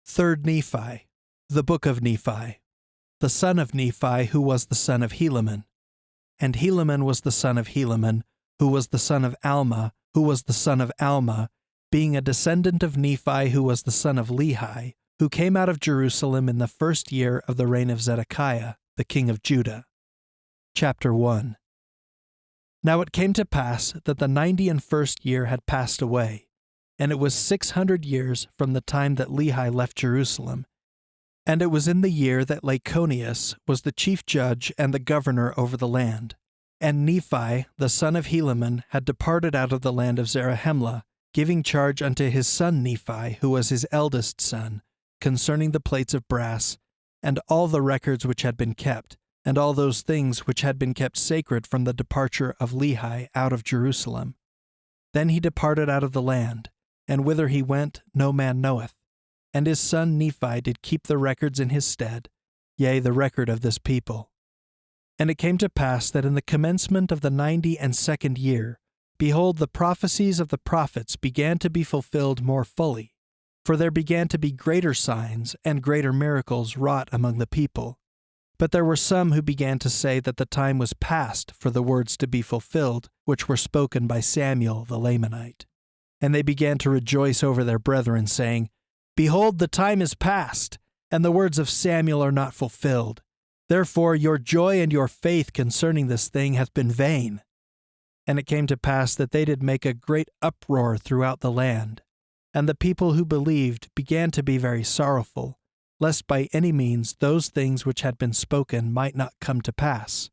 3rd Nephi, the Book of Nephi, the son of Nephi, who was the son of Helaman. And Helaman was the son of Helaman, who was the son of Alma, who was the son of Alma, being a descendant of Nephi, who was the son of Lehi, who came out of Jerusalem in the 1st year of the reign of Zedekiah, the king of Judah. Chapter 1. Now it came to pass that the 91st year had passed away, and it was 600 years from the time that Lehi left Jerusalem. And it was in the year that Laconius was the chief judge and the governor over the land. And Nephi, the son of Helaman, had departed out of the land of Zarahemla, giving charge unto his son Nephi, who was his eldest son, concerning the plates of brass, and all the records which had been kept, and all those things which had been kept sacred from the departure of Lehi out of Jerusalem. Then he departed out of the land, and whither he went no man knoweth. And his son Nephi did keep the records in his stead, yea, the record of this people. And it came to pass that in the commencement of the 92nd year, behold, the prophecies of the prophets began to be fulfilled more fully, for there began to be greater signs and greater miracles wrought among the people. But there were some who began to say that the time was past for the words to be fulfilled, which were spoken by Samuel the Lamanite. And they began to rejoice over their brethren, saying, Behold, the time is past, and the words of Samuel are not fulfilled. Therefore your joy and your faith concerning this thing hath been vain. And it came to pass that they did make a great uproar throughout the land. And the people who believed began to be very sorrowful, lest by any means those things which had been spoken might not come to pass.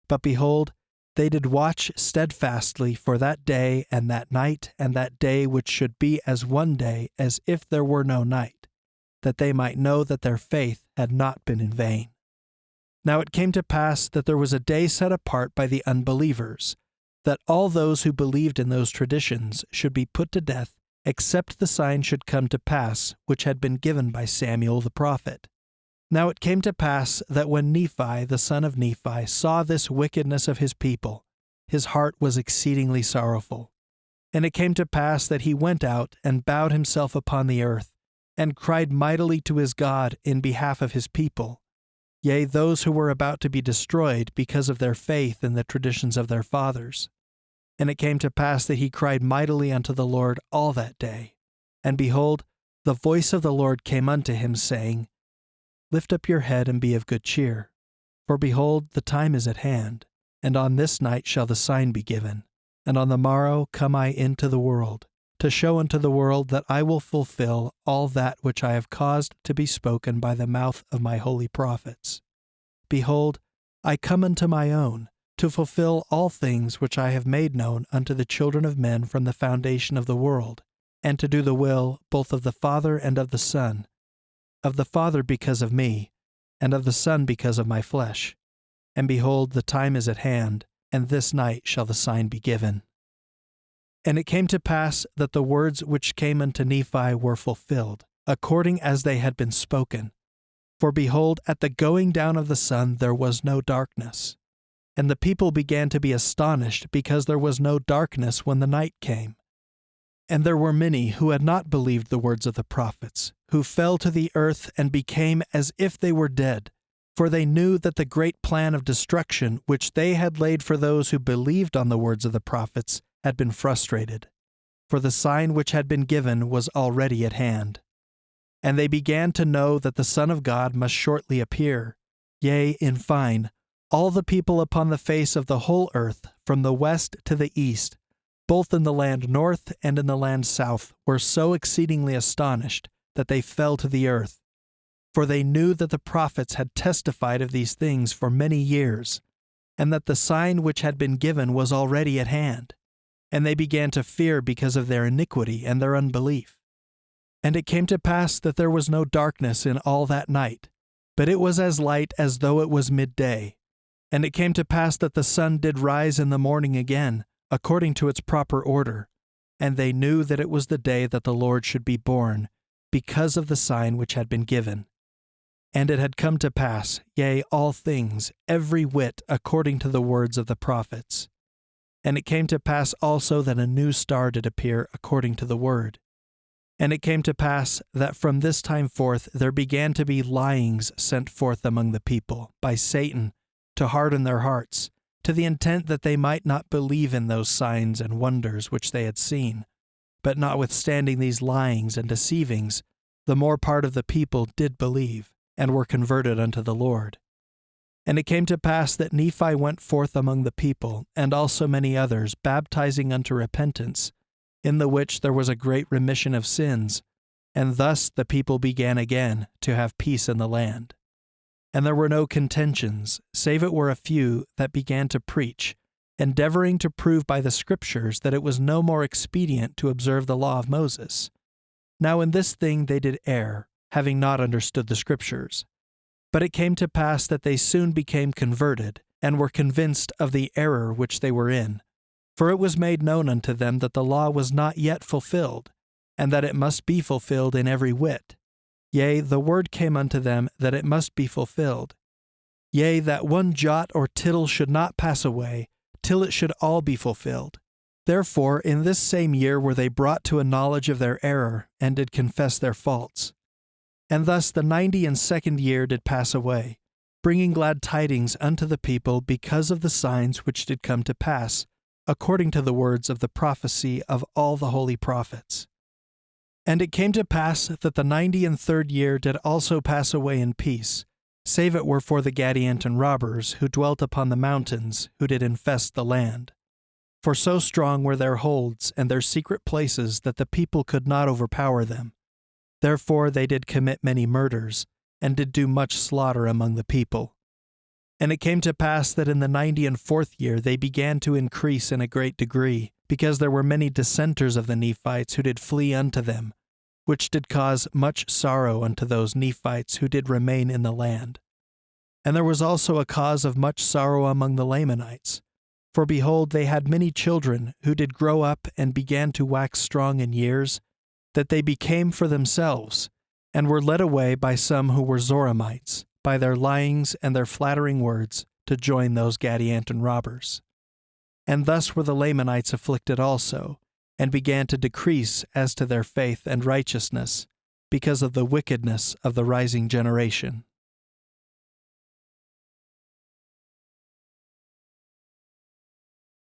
But behold, they did watch steadfastly for that day and that night and that day which should be as one day as if there were no night, that they might know that their faith had not been in vain. Now it came to pass that there was a day set apart by the unbelievers, that all those who believed in those traditions should be put to death, except the sign should come to pass which had been given by Samuel the prophet. Now it came to pass that when Nephi the son of Nephi saw this wickedness of his people, his heart was exceedingly sorrowful. And it came to pass that he went out and bowed himself upon the earth, and cried mightily to his God in behalf of his people, yea, those who were about to be destroyed because of their faith in the traditions of their fathers. And it came to pass that he cried mightily unto the Lord all that day. And behold, the voice of the Lord came unto him, saying, Lift up your head and be of good cheer. For behold, the time is at hand, and on this night shall the sign be given. And on the morrow come I into the world, to show unto the world that I will fulfill all that which I have caused to be spoken by the mouth of my holy prophets. Behold, I come unto my own, to fulfill all things which I have made known unto the children of men from the foundation of the world, and to do the will both of the Father and of the Son, of the Father because of me, and of the Son because of my flesh. And behold, the time is at hand, and this night shall the sign be given. And it came to pass that the words which came unto Nephi were fulfilled, according as they had been spoken. For behold, at the going down of the sun there was no darkness. And the people began to be astonished, because there was no darkness when the night came. And there were many who had not believed the words of the prophets, who fell to the earth and became as if they were dead, for they knew that the great plan of destruction which they had laid for those who believed on the words of the prophets had been frustrated, for the sign which had been given was already at hand. And they began to know that the Son of God must shortly appear. Yea, in fine, all the people upon the face of the whole earth, from the west to the east, both in the land north and in the land south, were so exceedingly astonished that they fell to the earth. For they knew that the prophets had testified of these things for many years, and that the sign which had been given was already at hand. And they began to fear because of their iniquity and their unbelief. And it came to pass that there was no darkness in all that night, but it was as light as though it was midday. And it came to pass that the sun did rise in the morning again, according to its proper order, and they knew that it was the day that the Lord should be born, because of the sign which had been given. And it had come to pass, yea, all things, every whit according to the words of the prophets. And it came to pass also that a new star did appear according to the word. And it came to pass that from this time forth there began to be lyings sent forth among the people by Satan to harden their hearts, to the intent that they might not believe in those signs and wonders which they had seen. But notwithstanding these lyings and deceivings, the more part of the people did believe, and were converted unto the Lord. And it came to pass that Nephi went forth among the people, and also many others, baptizing unto repentance, in the which there was a great remission of sins, and thus the people began again to have peace in the land. And there were no contentions, save it were a few that began to preach, endeavoring to prove by the Scriptures that it was no more expedient to observe the law of Moses. Now in this thing they did err, having not understood the Scriptures. But it came to pass that they soon became converted, and were convinced of the error which they were in. For it was made known unto them that the law was not yet fulfilled, and that it must be fulfilled in every whit. Yea, the word came unto them that it must be fulfilled. Yea, that one jot or tittle should not pass away, till it should all be fulfilled. Therefore in this same year were they brought to a knowledge of their error, and did confess their faults. And thus the 92nd year did pass away, bringing glad tidings unto the people because of the signs which did come to pass, according to the words of the prophecy of all the holy prophets. And it came to pass that the 93rd year did also pass away in peace, save it were for the Gadianton robbers who dwelt upon the mountains, who did infest the land. For so strong were their holds and their secret places that the people could not overpower them. Therefore they did commit many murders, and did do much slaughter among the people. And it came to pass that in the 94th year they began to increase in a great degree, because there were many dissenters of the Nephites who did flee unto them, which did cause much sorrow unto those Nephites who did remain in the land. And there was also a cause of much sorrow among the Lamanites. For behold, they had many children who did grow up and began to wax strong in years, that they became for themselves, and were led away by some who were Zoramites, by their lyings and their flattering words, to join those Gadianton robbers. And thus were the Lamanites afflicted also, and began to decrease as to their faith and righteousness, because of the wickedness of the rising generation.